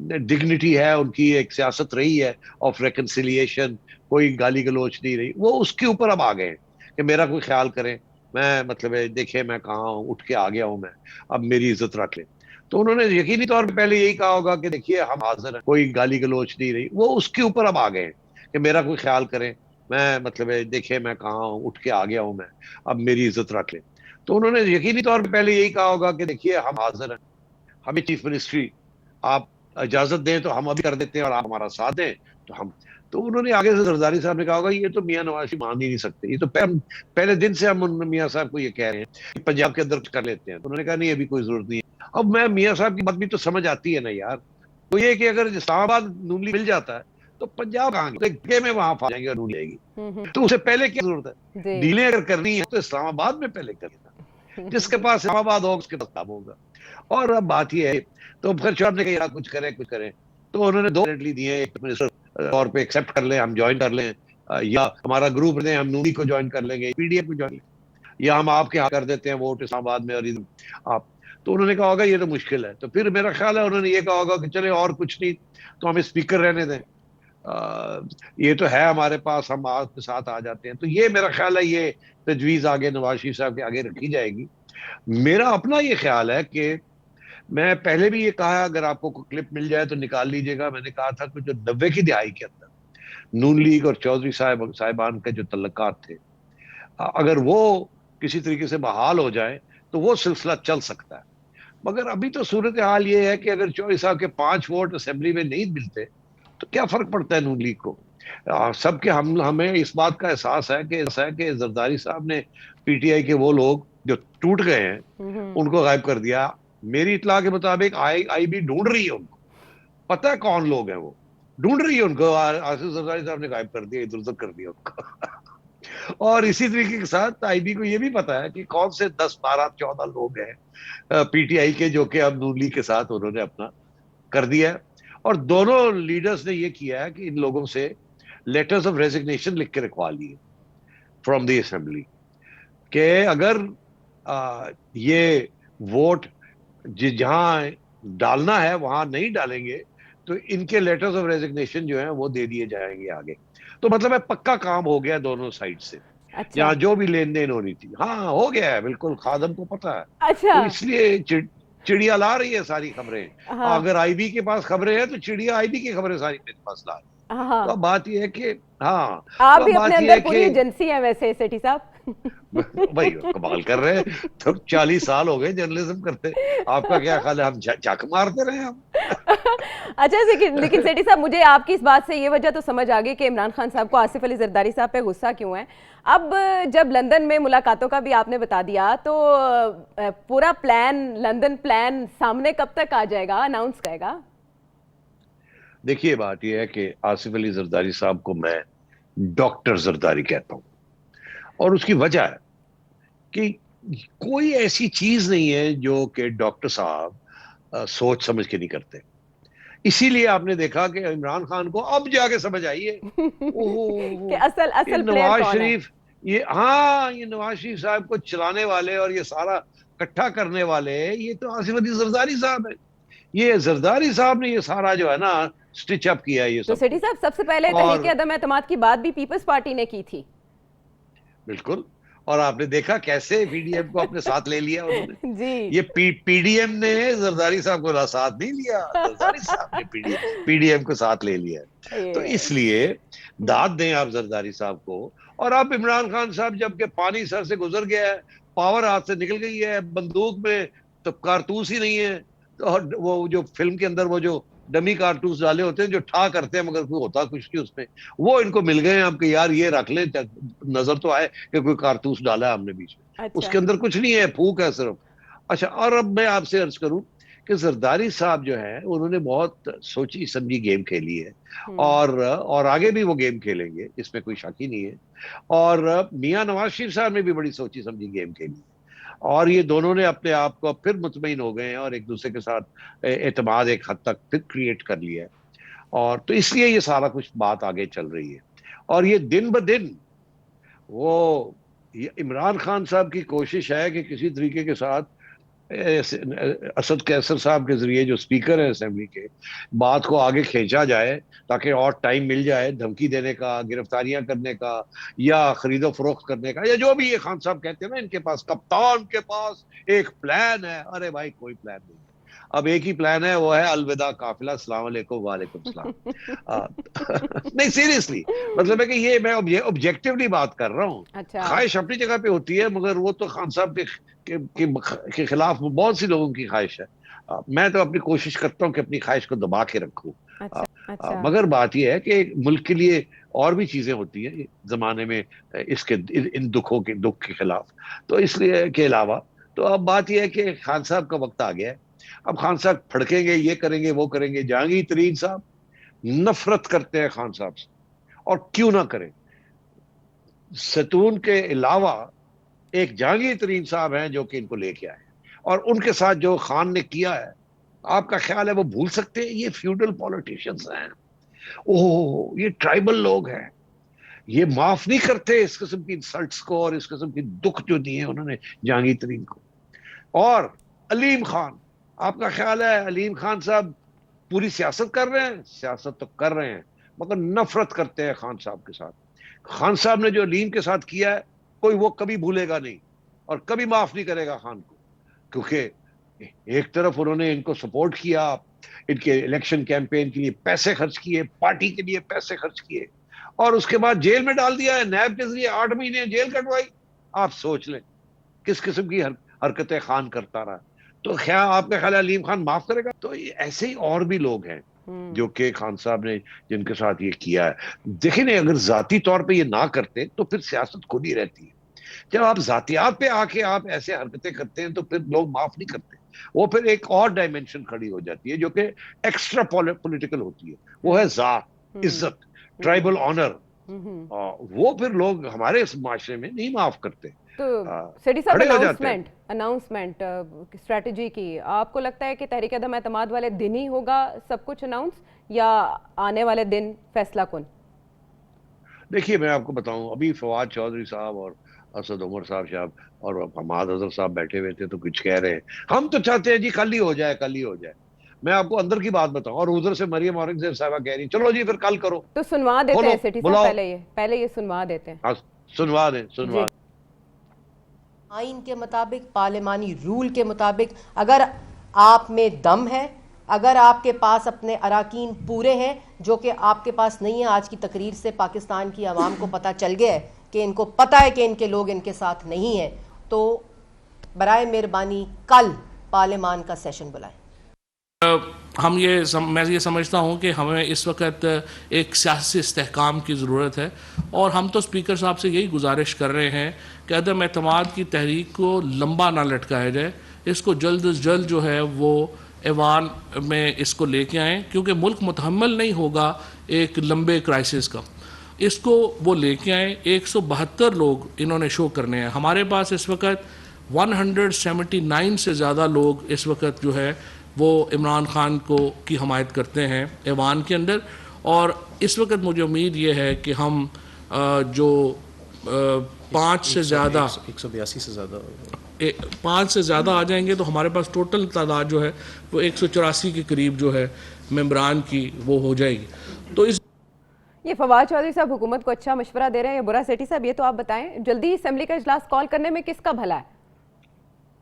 डिग्निटी है, उनकी एक सियासत रही है ऑफ रिकंसिलिएशन, कोई गाली गलोच नहीं रही, वो उसके ऊपर अब आ गए कि मेरा कोई ख्याल करें, मैं मतलब देखे मैं कहाँ हूँ, उठ के आ गया हूँ मैं, अब मेरी इज्जत रख ले। तो उन्होंने यकीनी तौर पे पहले यही कहा होगा कि देखिए हम हाजिर हैं, कोई गाली गलोच नहीं रही, वो उसके ऊपर अब आ गए कि मेरा कोई ख्याल करें, मैं मतलब देखे मैं कहाँ हूँ, उठ के आ गया हूँ मैं, अब मेरी इज्जत रख ले। तो उन्होंने यकीनी तौर पे पहले यही कहा होगा कि देखिए हम हाजिर हैं, हमें चीफ मिनिस्ट्री आप इजाजत दें तो हम अभी कर देते हैं, और आप हमारा साथ दें तो हम। तो उन्होंने आगे से जरदारी साहब ने कहा होगा ये तो मियां नवाज शरीफ मान ही नहीं सकते, ये तो पहले दिन से हम मियां साहब को ये कह रहे हैं कि पंजाब के अंदर कर लेते हैं। तो उन्होंने कहा नहीं अभी कोई जरूरत नहीं है। अब मैं मियां साहब की बात भी तो समझ आती है ना यार, तो ये कि अगर इस्लामाबाद नून लीग मिल जाता है तो पंजाब कहाँ गए में वहां फंस जाएंगे और नून लेगी, तो उसे पहले क्या जरूरत है, डीलें अगर करनी है तो इस्लामाबाद में पहले करना, जिसके पास इस्लामाबाद होगा उसके पास काम होगा। और अब बात यह है, तो फिर शोएब ने कहा कुछ करें, तो उन्होंने दो गारंटी दी है, एक मिनिस्टर तौर पे एक्सेप्ट कर लें, हम ज्वाइन कर लें, या हमारा ग्रुप दें, हम नूनी को ज्वाइन कर लेंगे, पीडीएफ को ज्वाइन, या हम आपके यहाँ कर देते हैं वोट इस्लामाबाद में और आप। तो उन्होंने कहा होगा ये तो मुश्किल है। तो फिर मेरा ख्याल है उन्होंने ये कहा होगा कि चले और कुछ नहीं तो हमें स्पीकर रहने दें, ये तो है हमारे पास, हम आपके साथ आ जाते हैं। तो ये मेरा ख्याल है ये तजवीज आगे नवाज शरीफ साहब के आगे रखी जाएगी। मेरा अपना ये ख्याल है कि मैं पहले भी ये कहा, अगर आपको कोई क्लिप मिल जाए तो निकाल लीजिएगा, मैंने कहा था कि जो 90 की दिहाई के अंदर नून लीग और चौधरी साहिबान के जो तल्लुकात थे, अगर वो किसी तरीके से बहाल हो जाए तो वो सिलसिला चल सकता है। मगर अभी तो सूरत हाल ये है कि अगर चौधरी साहब के 5 वोट असेंबली में नहीं मिलते तो क्या फर्क पड़ता है नून लीग को। सबके हमें इस बात का एहसास है कि जरदारी साहब ने पीटीआई के वो लोग जो टूट गए हैं उनको गायब कर दिया। मेरी इतला के मुताबिक आईबी ढूंढ रही है उनको, पता है कौन लोग हैं वो, ढूंढ रही है उनको। आसिफ जरदारी साहब ने गायब कर दिया, इधर उधर कर दिया उनको। और इसी तरीके के साथ आईबी को ये भी पता है कि कौन से 10 12 14 लोग हैं पीटीआई के जो कि अब नून लीग के साथ उन्होंने अपना कर दिया है। और दोनों लीडर्स ने ये किया है कि इन लोगों से लेटर्स ऑफ रेजिग्नेशन लिख के रखवा लिए फ्रॉम द असेंबली, कि अगर ये वोट जहां डालना है वहां नहीं डालेंगे तो इनके लेटर्स ऑफ रेजिग्नेशन जो है वो दे दिए जाएंगे आगे। तो मतलब है पक्का काम हो गया दोनों साइड से। अच्छा। जहां जो भी लेन देन होनी थी, हाँ हो गया है, बिल्कुल खादम को पता है। अच्छा। तो इसलिए चिड़िया ला रही है सारी खबरें। हाँ। अगर आईबी के पास खबरें हैं तो चिड़िया आईबी की खबरें सारी मेरे पास ला रही है। हाँ। तो बात यह है कि हाँ, आप भी अपने अंदर पूरी एजेंसी है वैसे सेठी साहब। भाई कमाल कर रहे हैं, तो 40 साल हो गए जर्नलिज्म करते, आपका क्या ख्याल है हम झक मारते रहे हम? अच्छा लेकिन सेठी साहब, मुझे आपकी इस बात से ये वजह तो समझ आ गई कि इमरान खान साहब को आसिफ अली जरदारी साहब पे गुस्सा क्यों है। अब जब लंदन में मुलाकातों का भी आपने बता दिया तो पूरा प्लान, लंदन प्लान सामने कब तक आ जाएगा, अनाउंस करेगा? देखिए बात यह है कि आसिफ अली जरदारी साहब को मैं डॉक्टर जरदारी कहता हूं, और उसकी वजह है कि कोई ऐसी चीज नहीं है जो कि डॉक्टर साहब सोच समझ के नहीं करते। इसीलिए आपने देखा कि इमरान खान को अब जाके समझ आई है कि असल नवाज शरीफ, ये हाँ, ये नवाज शरीफ साहब को चलाने वाले और ये सारा इकट्ठा करने वाले ये तो आसिफ अली जरदारी साहब है। ये जरदारी साहब ने ये सारा जो है ना स्टिच अप किया है ये सब। तो सेठी साहब, सबसे पहले तहरीक अदम एतमाद की बात भी पीपल्स पार्टी ने की थी। बिल्कुल, और आपने देखा कैसे पीडीएम को अपने साथ ले लिया उन्होंने। जी। ये पीडीएम ने जरदारी साहब को साथ नहीं लिया, जरदारी साहब ने पीडीएम को साथ ले लिया। तो इसलिए दाद दें आप जरदारी साहब को। और अब इमरान खान साहब जबकि पानी सर से गुजर गया है, पावर हाथ से निकल गई है, बंदूक में तो कारतूस ही नहीं है, तो वो जो फिल्म के अंदर वो जो डमी कारतूस डाले होते हैं जो ठा करते हैं मगर कोई होता कुछ नहीं उसमें, वो इनको मिल गए हैं। अब कि यार ये रख ले, नजर तो आए कि कोई कारतूस डाला है हमने बीच में। अच्छा। उसके अंदर कुछ नहीं है, फूक है सिर्फ। अच्छा, और अब मैं आपसे अर्ज करूं कि जरदारी साहब जो है उन्होंने बहुत सोची समझी गेम खेली है, और आगे भी वो गेम खेलेंगे, इसमें कोई शक ही नहीं है। और मियां नवाज शरीफ साहब ने भी बड़ी सोची समझी गेम खेली, और ये दोनों ने अपने आप को फिर मुतमईन हो गए हैं और एक दूसरे के साथ एतमाद एक हद तक फिर क्रिएट कर लिया है। और तो इसलिए ये सारा कुछ बात आगे चल रही है। और ये दिन ब दिन वो इमरान खान साहब की कोशिश है कि किसी तरीके के साथ असद कैसर साहब के जरिए जो स्पीकर है असेंबली के, बात को आगे खींचा जाए ताकि और टाइम मिल जाए धमकी देने का, गिरफ्तारियां करने का, या खरीदो फरोख्त करने का, या जो भी ये खान साहब कहते हैं ना, इनके पास कप्तान के पास एक प्लान है। अरे भाई कोई प्लान नहीं। अब एक ही प्लान है, वो है अलविदा काफिला, अस्सलाम वालेकुम वालेकुम सलाम। नहीं सीरियसली, मतलब है कि ये मैं ये ऑब्जेक्टिवली बात कर रहा हूँ। अच्छा। ख्वाहिश अपनी जगह पे होती है, मगर वो तो खान साहब के खिलाफ बहुत सी लोगों की ख्वाहिश है। मैं तो अपनी कोशिश करता हूँ कि अपनी ख्वाहिश को दबा के रखूँ। अच्छा। अच्छा। मगर बात यह है कि मुल्क के लिए और भी चीजें होती हैं जमाने में, इसके इन दुख के खिलाफ। तो इसलिए के अलावा तो अब बात यह है कि खान साहब का वक्त आ गया है। अब खान साहब फड़केंगे, ये करेंगे वो करेंगे। जहांगीर तरीन साहब नफरत करते हैं खान साहब से, और क्यों ना करें। सतून के अलावा एक जहांगीर तरीन साहब हैं जो कि इनको लेके आए, और उनके साथ जो खान ने किया है, आपका ख्याल है वो भूल सकते हैं? ये फ्यूडल पॉलिटिशियंस हैं, ओह ये ट्राइबल लोग हैं, ये माफ नहीं करते इस किस्म की इंसल्ट्स को और इस किस्म की दुख जो दिए उन्होंने जहांगीर तरीन को। और अलीम खान, आपका ख्याल है अलीम खान साहब पूरी सियासत कर रहे हैं? सियासत तो कर रहे हैं, मगर नफरत करते हैं खान साहब के साथ। खान साहब ने जो अलीम के साथ किया है, कोई वो कभी भूलेगा नहीं और कभी माफ नहीं करेगा खान को। क्योंकि एक तरफ उन्होंने इनको सपोर्ट किया, इनके इलेक्शन कैंपेन के लिए पैसे खर्च किए, पार्टी के लिए पैसे खर्च किए, और उसके बाद जेल में डाल दिया है, नैब के जरिए 8 महीने जेल कटवाई। आप सोच लें किस किस्म की हरकतें खान करता रहा। तो क्या आपका ख्याल है अलीम खान माफ करेगा? तो ऐसे ही और भी लोग हैं जो कि खान साहब ने जिनके साथ ये किया है। देखिए नहीं, अगर जाती तौर पे ये ना करते तो फिर सियासत खुद ही रहती है। जब आप जातियात पे आके आप ऐसे हरकतें करते हैं तो फिर लोग माफ नहीं करते। वो फिर एक और डायमेंशन खड़ी हो जाती है जो कि एक्स्ट्रा पॉलिटिकल होती है, वो है जात, इज्जत, ट्राइबल ऑनर। वो फिर लोग हमारे इस माशरे में नहीं माफ करते। तो सेठी साहब, अनाउंसमेंट स्ट्रेटजी की, आपको लगता है कि तहरीक अदम एतमाद वाले दिन ही होगा सब कुछ अनाउंस, या आने वाले दिन फैसला कुन? देखिए मैं आपको बताऊं, अभी फवाद चौधरी साहब और असद उमर साहब और हमाद अजहर साहब बैठे हुए थे तो कुछ कह रहे हैं। हम तो चाहते हैं जी कल ही हो जाए, कल ही हो जाए। मैं आपको अंदर की बात बताऊं, और उधर से मरियम औरंगजेब साहबा कह रही चलो जी फिर कल करो। तो सुनवा देते हैं सेठी साहब, पहले ये सुनवा देते हैं। सुनवा दें। आइन के मुताबिक, पार्लिमानी रूल के मुताबिक, अगर आप में दम है, अगर आपके पास अपने अराकीन पूरे हैं, जो कि आपके पास नहीं है, आज की तकरीर से पाकिस्तान की आवाम को पता चल गया है कि इनको पता है कि इनके लोग इनके साथ नहीं है, तो बराए मेहरबानी कल पार्लियामान का सेशन बुलाएं। मैं ये समझता हूँ कि हमें इस वक्त एक सियासी इस्तेहकाम की ज़रूरत है, और हम तो स्पीकर साहब से यही गुजारिश कर रहे हैं कि अदम एतमाद की तहरीक को लंबा ना लटकाया जाए, इसको जल्द अज जल्द जो है वो ऐवान में इसको लेके आएँ, क्योंकि मुल्क मुतहम्मल नहीं होगा एक लंबे क्राइसिस का। इसको वो लेके आए। 172 लोग इन्होंने शो करने हैं। हमारे पास इस वक्त 179 से ज़्यादा लोग इस वक्त जो है वो इमरान खान को की हमायत करते हैं ऐवान के अंदर, और इस वक्त मुझे उम्मीद ये है कि हम जो 5 से ज़्यादा 182 से ज़्यादा 5 से ज़्यादा आ जाएंगे तो हमारे पास टोटल तादाद जो है वो 184 के करीब जो है मेंबरान की वो हो जाएगी। तो इस ये फवाद चौधरी साहब हुकूमत को अच्छा मशवरा दे रहे हैं या बुरा? सेठी साहब ये तो आप बताएं, जल्दी असेंबली का इजलास कॉल करने में किसका भला है?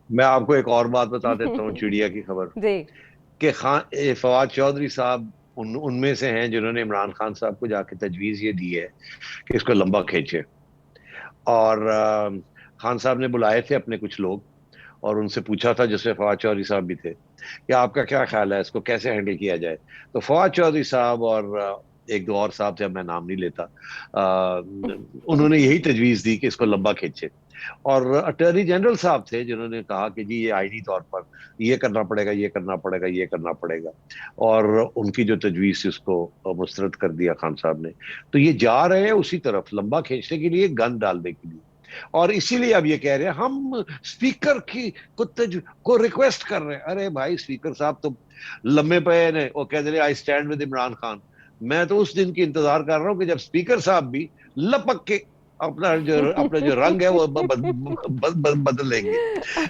मैं आपको एक और बात बता देता हूँ चिड़िया की खबर जी, कि फवाद चौधरी साहब उनमें से हैं जिन्होंने इमरान खान साहब को जाके तजवीज़ ये दी है कि इसको लंबा खींचे। और खान साहब ने बुलाए थे अपने कुछ लोग और उनसे पूछा था, जिसमें फवाद चौधरी साहब भी थे, कि आपका क्या ख्याल है, इसको कैसे हैंडल किया जाए। तो फवाद चौधरी साहब और एक दो और साहब थे, अब मैं नाम नहीं लेता, उन्होंने यही तजवीज़ दी कि इसको लंबा खींचे। और अटॉर्नी जनरल साहब थे जिन्होंने कहा कि जी ये आईनी तौर पर ये करना पड़ेगा, ये करना पड़ेगा, ये करना पड़ेगा, और उनकी जो तजवीज़ थी उसको मुस्तरद कर दिया खान साहब ने। तो ये जा रहे हैं उसी तरफ, लंबा खींचने के लिए, गन डालने के लिए। और इसीलिए अब ये कह रहे हैं हम स्पीकर को रिक्वेस्ट कर रहे हैं। अरे भाई स्पीकर साहब तो लम्बे पे हैं, वो कहते रहे I stand with Imran Khan. मैं तो उस दिन की इंतजार कर रहा हूँ कि जब स्पीकर साहब भी लपक के अपना जो रंग है वो बदल लेंगे।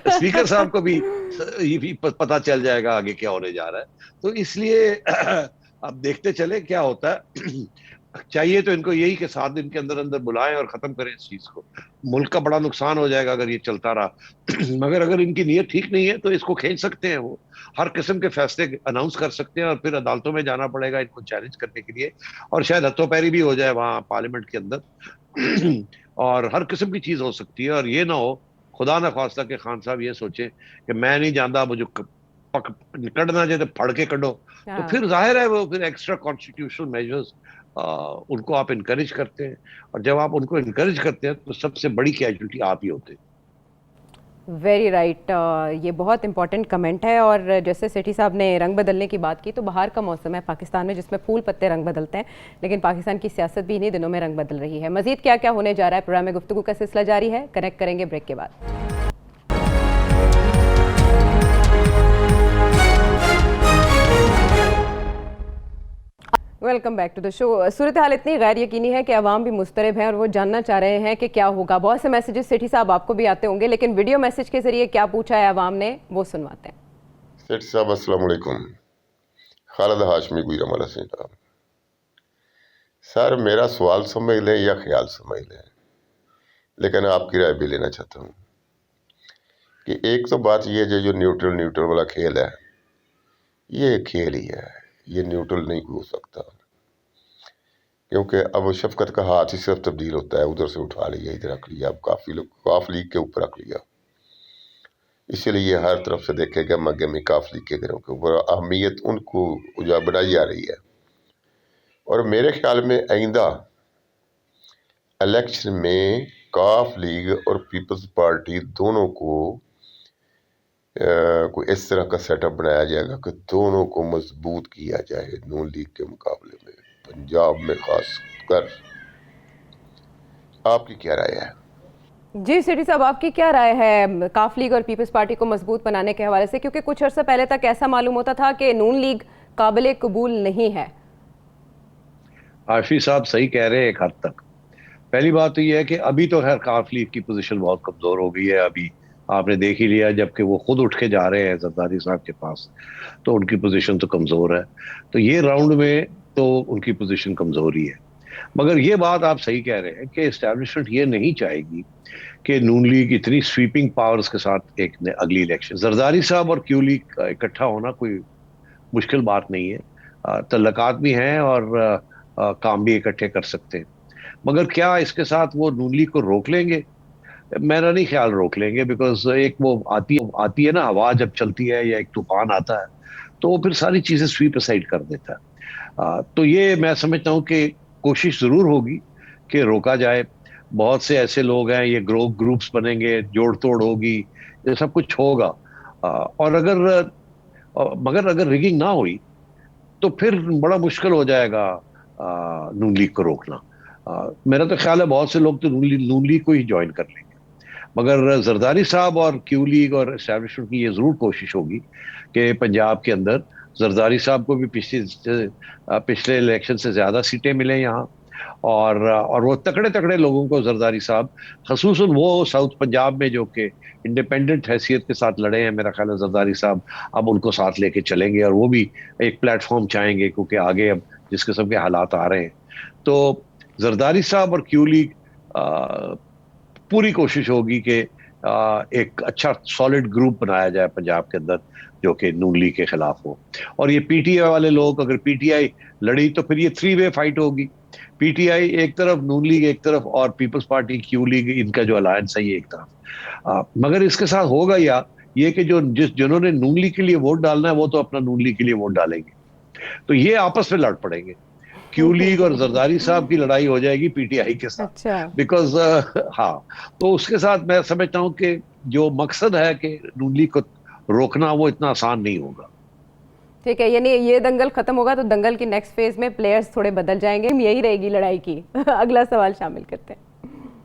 स्पीकर साहब को भी ये भी पता चल जाएगा आगे क्या होने जा रहा है। तो इसलिए अब देखते चले क्या होता है। चाहिए तो इनको यही कि 7 दिन के अंदर अंदर बुलाएं और खत्म करें इस चीज को। मुल्क का बड़ा नुकसान हो जाएगा अगर ये चलता रहा। मगर अगर इनकी नीयत ठीक नहीं है तो इसको खींच सकते हैं, वो हर किस्म के फैसले अनाउंस कर सकते हैं और फिर अदालतों में जाना पड़ेगा इनको चैलेंज करने के लिए, और शायद हथोपैरी भी हो जाए वहां पार्लियामेंट के अंदर। और हर किस्म की चीज हो सकती है, और ये ना हो खुदा न खास्ता कि खान साहब ये सोचे कि मैं नहीं जानता, मुझे कड़ना चाहिए तो फड़ के कड़ो, तो फिर जाहिर है वो फिर एक्स्ट्रा कॉन्स्टिट्यूशनल मेजर्स उनको आप इनकरेज करते हैं, और जब आप उनको इनकरेज करते हैं तो सबसे बड़ी कैजुअल्टी आप ही होते हैं। वेरी राइट, ये बहुत इंपॉर्टेंट कमेंट है। और जैसे सेठी साहब ने रंग बदलने की बात की, तो बाहर का मौसम है पाकिस्तान में जिसमें फूल पत्ते रंग बदलते हैं, लेकिन पाकिस्तान की सियासत भी इन्हीं दिनों में रंग बदल रही है। मजीद क्या क्या होने जा रहा है, प्रोग्राम में गुफ्तगू का सिलसिला जारी है, कनेक्ट करेंगे ब्रेक के बाद। Welcome back to the show. सूरत हाल इतनी गैर यकीनी है कि अवाम भी मुस्तरब है और वो जानना चाह रहे हैं कि क्या होगा। बहुत से मैसेजेस सेठी साहब आपको भी आते होंगे, लेकिन वीडियो मैसेज के जरिए क्या पूछा है अवाम ने, वो सुनवाते हैं। सेठ साहब अस्सलाम वालेकुम, खालिद हाशमी गुजरावाला सिंह साहब। सर मेरा सवाल समझ लें या ख्याल समझ लें, लेकिन आपकी राय भी लेना चाहता हूँ कि एक तो बात ये जो न्यूट्रल वाला खेल है, ये खेल ही है, ये न्यूट्रल नहीं हो सकता, क्योंकि अब शफकत का हाथ ही सिर्फ तब्दील होता है, उधर से उठा लिया इधर रख लिया, अब काफ़ी लोग काफ लीग के ऊपर रख लिया, इसलिए हर तरफ से देखेगा मगे में काफ लीग के घरों के ऊपर अहमियत उनको उजा बनाई जा रही है। और मेरे ख्याल में आइंदा इलेक्शन में काफ लीग और पीपल्स पार्टी दोनों को कोई इस तरह का सेटअप बनाया जाएगा कि दोनों को मजबूत किया जाए नून लीग के मुकाबले में, पंजाब में खास कर। आपकी क्या राय है? जी सेठी साहब, आपकी क्या राय है काफ लीग और पीपल्स पार्टी को मजबूत बनाने के हवाले से, क्योंकि कुछ अर्सा पहले तक ऐसा मालूम होता था कि नून लीग काबिल कबूल नहीं है। आशिफ साहब सही कह रहे हैं एक हद तक। पहली बात तो यह है कि अभी तो खैर काफ लीग की पोजीशन बहुत कमजोर हो गई है, अभी आपने देख ही लिया, जबकि वो खुद उठ के जा रहे हैं जरदारी साहब के पास, तो उनकी पोजीशन तो कमजोर है। तो ये राउंड में तो उनकी पोजीशन कमजोर ही है। मगर ये बात आप सही कह रहे हैं कि एस्टैब्लिशमेंट ये नहीं चाहेगी कि नून लीग इतनी स्वीपिंग पावर्स के साथ एक अगली इलेक्शन, जरदारी साहब और क्यू लीग इकट्ठा होना कोई मुश्किल बात नहीं है, तल्लकात भी हैं और काम भी इकट्ठे कर सकते हैं। मगर क्या इसके साथ वो नून लीग को रोक लेंगे? मेरा नहीं ख्याल रोक लेंगे, बिकॉज एक वो आती है ना हवा जब चलती है या एक तूफान आता है तो वो फिर सारी चीजें स्वीप असाइड कर देता है। तो ये मैं समझता हूँ कि कोशिश जरूर होगी कि रोका जाए। बहुत से ऐसे लोग हैं, ये ग्रुप्स बनेंगे, जोड़ तोड़ होगी, ये सब कुछ होगा। और मगर अगर रिगिंग ना हुई तो फिर बड़ा मुश्किल हो जाएगा नून लीग को रोकना। मेरा तो ख्याल है बहुत से लोग तो नून लीग को ही ज्वाइन कर लेंगे। मगर जरदारी साहब और क्यू लीग और एस्टैब्लिशमेंट की ये जरूर कोशिश होगी कि पंजाब के अंदर जरदारी साहब को भी पिछले इलेक्शन से ज्यादा सीटें मिलें यहाँ, और वो तकड़े लोगों को जरदारी साहब, खसूसन वो साउथ पंजाब में जो कि इंडिपेंडेंट हैसियत के साथ लड़े हैं, मेरा ख्याल है जरदारी साहब अब उनको साथ लेके चलेंगे और वो भी एक प्लेटफॉर्म चाहेंगे, क्योंकि आगे अब जिस किस्म के हालात आ रहे हैं। तो जरदारी साहब और क्यू लीग पूरी कोशिश होगी कि एक अच्छा सॉलिड ग्रुप बनाया जाए पंजाब के अंदर जो कि नून लीग के खिलाफ हो। और ये पीटीआई वाले लोग, अगर पीटीआई लड़ी तो फिर ये 3-वे फाइट होगी, पीटीआई एक तरफ, नून लीग एक तरफ, और पीपल्स पार्टी क्यू लीग, इनका जो अलायंस है ये एक तरफ। मगर इसके साथ होगा या ये कि जिन्होंने नून लीग के लिए वोट डालना है वो तो अपना नून लीग के लिए वोट डालेंगे, तो ये आपस में लड़ पड़ेंगे। क्यू लीग और जरदारी साहब की लड़ाई हो जाएगी पीटीआई के साथ। अच्छा। बिकॉज हाँ, तो उसके साथ मैं समझता हूँ कि जो मकसद है कि नून लीग को रोकना, वो इतना आसान नहीं होगा। ठीक है, यानी ये दंगल खत्म होगा तो दंगल की नेक्स्ट फेज में प्लेयर्स थोड़े बदल जाएंगे, यही रहेगी लड़ाई की। अगला सवाल शामिल करते हैं।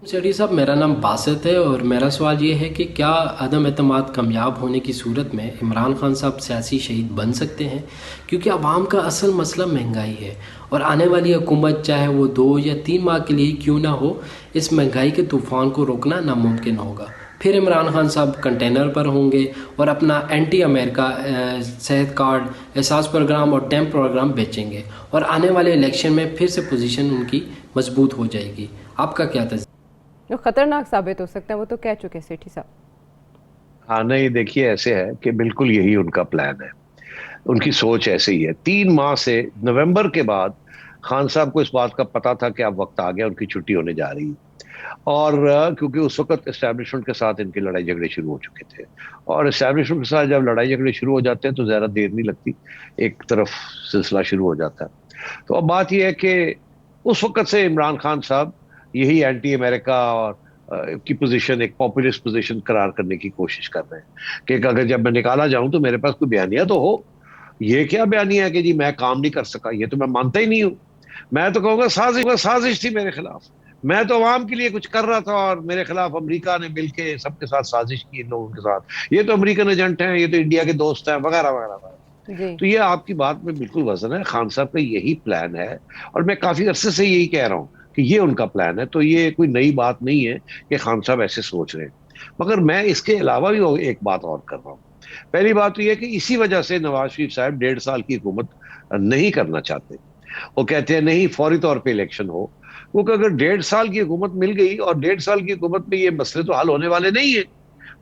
सेठी साहब, मेरा नाम बासित है और मेरा सवाल ये है कि क्या अदम एतमाद कामयाब होने की सूरत में इमरान खान साहब सियासी शहीद बन सकते हैं? क्योंकि आवाम का असल मसला महंगाई है और आने वाली हुकूमत चाहे वो 2 या 3 माह के लिए क्यों ना हो, इस महंगाई के तूफान को रोकना नामुमकिन होगा। फिर इमरान खान साहब कंटेनर पर होंगे और अपना एंटी अमेरिका सेहत कार्ड, एहसास प्रोग्राम और डैम प्रोग्राम बेचेंगे और आने वाले इलेक्शन में फिर से पोजीशन उनकी मजबूत हो जाएगी। आपका क्या जो खतरनाक साबित हो सकता है वो तो कह चुके सेठी साहब। हाँ नहीं, देखिए ऐसे है कि बिल्कुल यही उनका प्लान है, उनकी सोच ऐसे ही है। 3 माह से नवंबर के बाद खान साहब को इस बात का पता था कि अब वक्त आ गया, उनकी छुट्टी होने जा रही है। और क्योंकि उस वक्त एस्टैब्लिशमेंट के साथ इनके लड़ाई झगड़े शुरू हो चुके थे, और एस्टैब्लिशमेंट के साथ जब लड़ाई झगड़े शुरू हो जाते हैं तो ज़्यादा देर नहीं लगती, एक तरफ सिलसिला शुरू हो जाता है। तो अब बात यह है कि उस वक्त से इमरान खान साहब यही एंटी अमेरिका और की पोजीशन, एक पॉपुलिस्ट पोजीशन करार करने की कोशिश कर रहे हैं कि अगर जब मैं निकाला जाऊं तो मेरे पास कोई बयानिया तो हो। ये क्या बयानिया है कि जी मैं काम नहीं कर सका, ये तो मैं मानता ही नहीं हूं। मैं तो कहूंगा साजिश थी मेरे खिलाफ। मैं तो अवाम के लिए कुछ कर रहा था और मेरे खिलाफ अमेरिका ने मिलके सबके साथ साजिश की इन लोगों के साथ। ये तो अमेरिकन एजेंट हैं, ये तो इंडिया के दोस्त हैं, वगैरह वगैरह। तो ये आपकी बात में बिल्कुल वजन है। खान साहब का यही प्लान है और मैं काफी अरसे से यही कह रहा हूं कि ये उनका प्लान है। तो ये कोई नई बात नहीं है कि खान साहब ऐसे सोच रहे हैं। मगर मैं इसके अलावा भी एक बात और कर रहा हूँ। पहली बात तो यह कि इसी वजह से नवाज शरीफ साहब 1.5 साल की हुकूमत नहीं करना चाहते। वो कहते हैं नहीं, फौरी तौर पे इलेक्शन हो, क्योंकि अगर 1.5 साल की हुकूमत मिल गई और 1.5 साल की हुकूमत में ये मसले तो हल होने वाले नहीं है,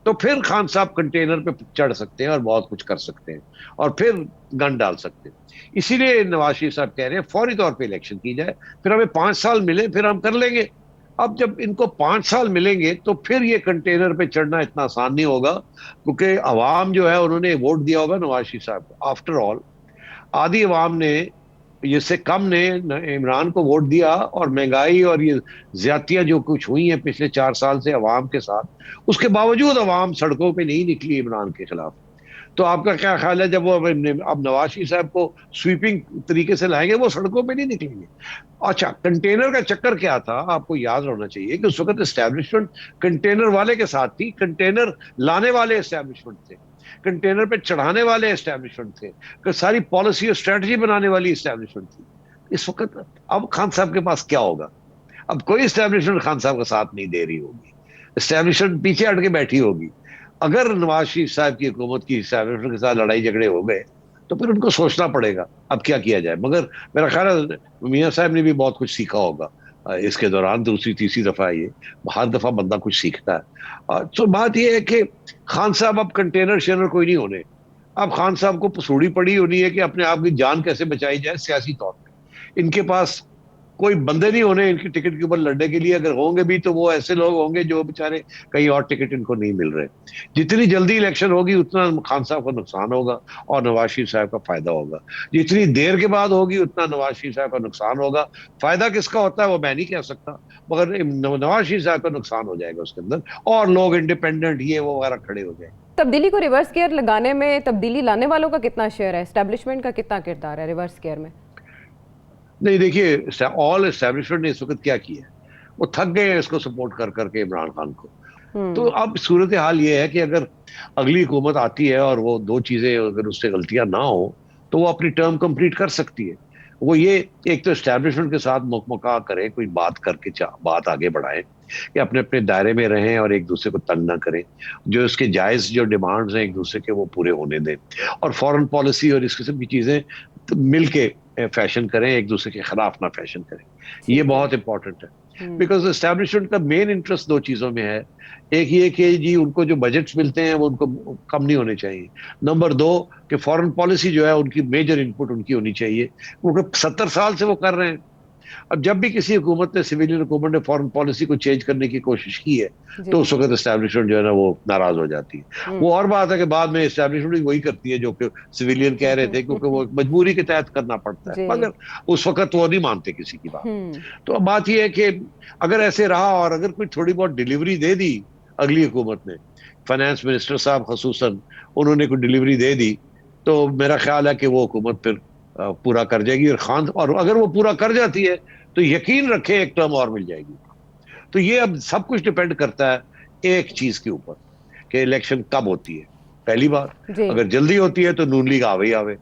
तो फिर खान साहब कंटेनर पे चढ़ सकते हैं और बहुत कुछ कर सकते हैं और फिर गन डाल सकते हैं। इसीलिए नवाज शरीफ साहब कह रहे हैं फौरी तौर पे इलेक्शन की जाए, फिर हमें 5 साल मिले, फिर हम कर लेंगे। अब जब इनको 5 साल मिलेंगे तो फिर ये कंटेनर पे चढ़ना इतना आसान नहीं होगा, क्योंकि अवाम जो है उन्होंने वोट दिया होगा नवाज शरीफ साहब को। आफ्टर ऑल आधी अवाम ने, इससे कम ने इमरान को वोट दिया, और महंगाई और ये ज्यादतियां जो कुछ हुई हैं पिछले 4 साल से अवाम के साथ, उसके बावजूद अवाम सड़कों पे नहीं निकली इमरान के खिलाफ। तो आपका क्या ख्याल है जब वो अब नवाज शरीफ साहब को स्वीपिंग तरीके से लाएंगे, वो सड़कों पे नहीं निकलेंगे? अच्छा, कंटेनर का चक्कर क्या था, आपको याद रहना चाहिए कि उस वक्त एस्टैब्लिशमेंट कंटेनर वाले के साथ थी, कंटेनर लाने वाले एस्टैब्लिशमेंट थे, कंटेनर पे चढ़ाने वाले एस्टैब्लिशमेंट थे, सारी पॉलिसी और स्ट्रेटजी बनाने वाली एस्टैब्लिशमेंट थी। इस वक्त अब खान साहब के पास क्या होगा? अब कोई एस्टैब्लिशमेंट खान साहब का साथ नहीं दे रही होगी, एस्टैब्लिशमेंट पीछे हट के बैठी होगी। अगर नवाज शरीफ साहब की हुकूमत की एस्टैब्लिशमेंट के साथ लड़ाई झगड़े हो गए तो फिर उनको सोचना पड़ेगा अब क्या किया जाए। मगर मेरा ख्याल है मियां साहब ने भी बहुत कुछ सीखा होगा इसके दौरान, दूसरी तीसरी दफा ये, हर दफा बंदा कुछ सीखता है। तो बात ये है कि खान साहब अब कंटेनर शेनर कोई नहीं होने। अब खान साहब को पसूड़ी पड़ी होनी है कि अपने आप की जान कैसे बचाई जाए सियासी तौर पे। इनके पास कोई बंदे नहीं होने इनकी टिकट के ऊपर लड़ने के लिए, अगर होंगे भी तो वो ऐसे लोग होंगे जो बेचारे कहीं और टिकट इनको नहीं मिल रहे। जितनी जल्दी इलेक्शन होगी उतना खान साहब का नुकसान होगा और नवाज शरीफ साहब का फायदा होगा। जितनी देर के बाद होगी उतना नवाज शरीफ साहब का नुकसान होगा। फायदा किसका होता है वो मैं नहीं कह सकता, मगर नवाज शरीफ साहब का नुकसान हो जाएगा उसके अंदर, और लोग इंडिपेंडेंट ये वो वगैरह खड़े हो जाएंगे। तब्दीली को रिवर्स गियर लगाने में तब्दीली लाने वालों का कितना शेयर है, एस्टैब्लिशमेंट का कितना किरदार है रिवर्स गियर में? नहीं देखिए, ऑल एस्टैब्लिशमेंट ने इस वक्त क्या किया है, वो थक गए हैं इसको सपोर्ट कर करके इमरान खान को। तो अब सूरत हाल ये है कि अगर अगली हुकूमत आती है और वो 2 चीजें अगर उससे गलतियां ना हो तो वो अपनी टर्म कंप्लीट कर सकती है। वो ये एक तो एस्टैब्लिशमेंट के साथ मुकमका करें, कोई बात करके बात आगे बढ़ाएं कि अपने अपने दायरे में रहें और एक दूसरे को तंग ना करें, जो इसके जायज जो डिमांड्स हैं एक दूसरे के वो पूरे होने दें, और फॉरेन पॉलिसी और इस किस्म की चीजें मिल के फैशन करें, एक दूसरे के खिलाफ ना फैशन करें। ये बहुत इंपॉर्टेंट है, बिकॉज एस्टैब्लिशमेंट का मेन इंटरेस्ट 2 चीजों में है। एक ये कि जी उनको जो बजट्स मिलते हैं वो उनको कम नहीं होने चाहिए। नंबर 2 कि फॉरेन पॉलिसी जो है उनकी मेजर इनपुट उनकी होनी चाहिए, क्योंकि 70 साल से वो कर रहे हैं। अब जब भी किसी हुकूमत ने, सिविलियन हुकूमत ने फॉरेन पॉलिसी को चेंज करने की कोशिश की है तो उस वक्त एस्टैब्लिशमेंट जो है ना वो नाराज हो जाती है। वो और बात है कि बाद में एस्टैब्लिशमेंट भी वही करती है जो कि सिविलियन कह रहे थे, क्योंकि वो मजबूरी के तहत करना पड़ता है, मगर उस वक्त वो नहीं मानते किसी की बात। तो अब बात यह है कि अगर ऐसे रहा और अगर कोई थोड़ी बहुत डिलीवरी दे दी अगली हुकूमत ने, फाइनेंस मिनिस्टर साहब खसूसन उन्होंने कोई डिलीवरी दे दी, तो मेरा ख्याल है कि वो हुकूमत फिर पूरा कर जाएगी। और अगर वो पूरा कर जाती है तो यकीन रखें एक टर्म और मिल जाएगी। तो ये अब सब कुछ डिपेंड करता है एक चीज के ऊपर कि इलेक्शन कब होती है। पहली बार अगर जल्दी होती है तो नून लीग आवे ही आवे,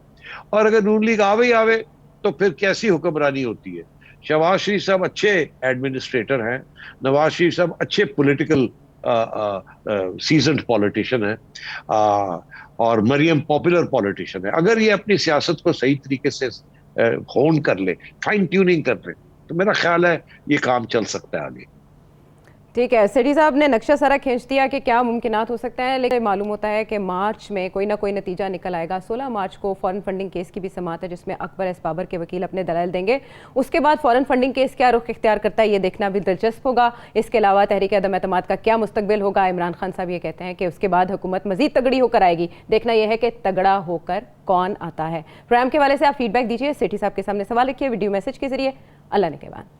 और अगर नून लीग आवे ही आवे तो फिर कैसी हुक्मरानी होती है। शहबाज शरीफ साहब अच्छे एडमिनिस्ट्रेटर हैं, नवाज शरीफ साहब अच्छे पॉलिटिकल सीजन्ड पॉलिटिशियन है और मरियम पॉपुलर पॉलिटिशियन है। अगर ये अपनी सियासत को सही तरीके से होन कर ले, फाइन ट्यूनिंग कर ले, तो मेरा ख्याल है ये काम चल सकता है आगे। ठीक है, सेठी साहब ने नक्शा सारा खींच दिया कि क्या मुमकिनात हो सकते हैं, लेकिन मालूम होता है कि मार्च में कोई ना कोई नतीजा निकल आएगा। 16 मार्च को फॉरेन फंडिंग केस की भी समाअत है जिसमें अकबर एस बाबर के वकील अपने दलाइल देंगे। उसके बाद फॉरेन फंडिंग केस क्या रुख इख्तियार करता है ये देखना भी दिलचस्प होगा। इसके अलावा तहरीक अदम एतमाद का क्या मुस्तकबिल होगा। इमरान खान साहब ये कहते हैं कि उसके बाद हुकूमत मजीद तगड़ी होकर आएगी। देखना यह है कि तगड़ा होकर कौन आता है। प्रोग्राम के वाले से आप फीडबैक दीजिए, सेठी साहब के सामने सवाल रखिए वीडियो मैसेज के जरिए। अल्लाह ने के बाद।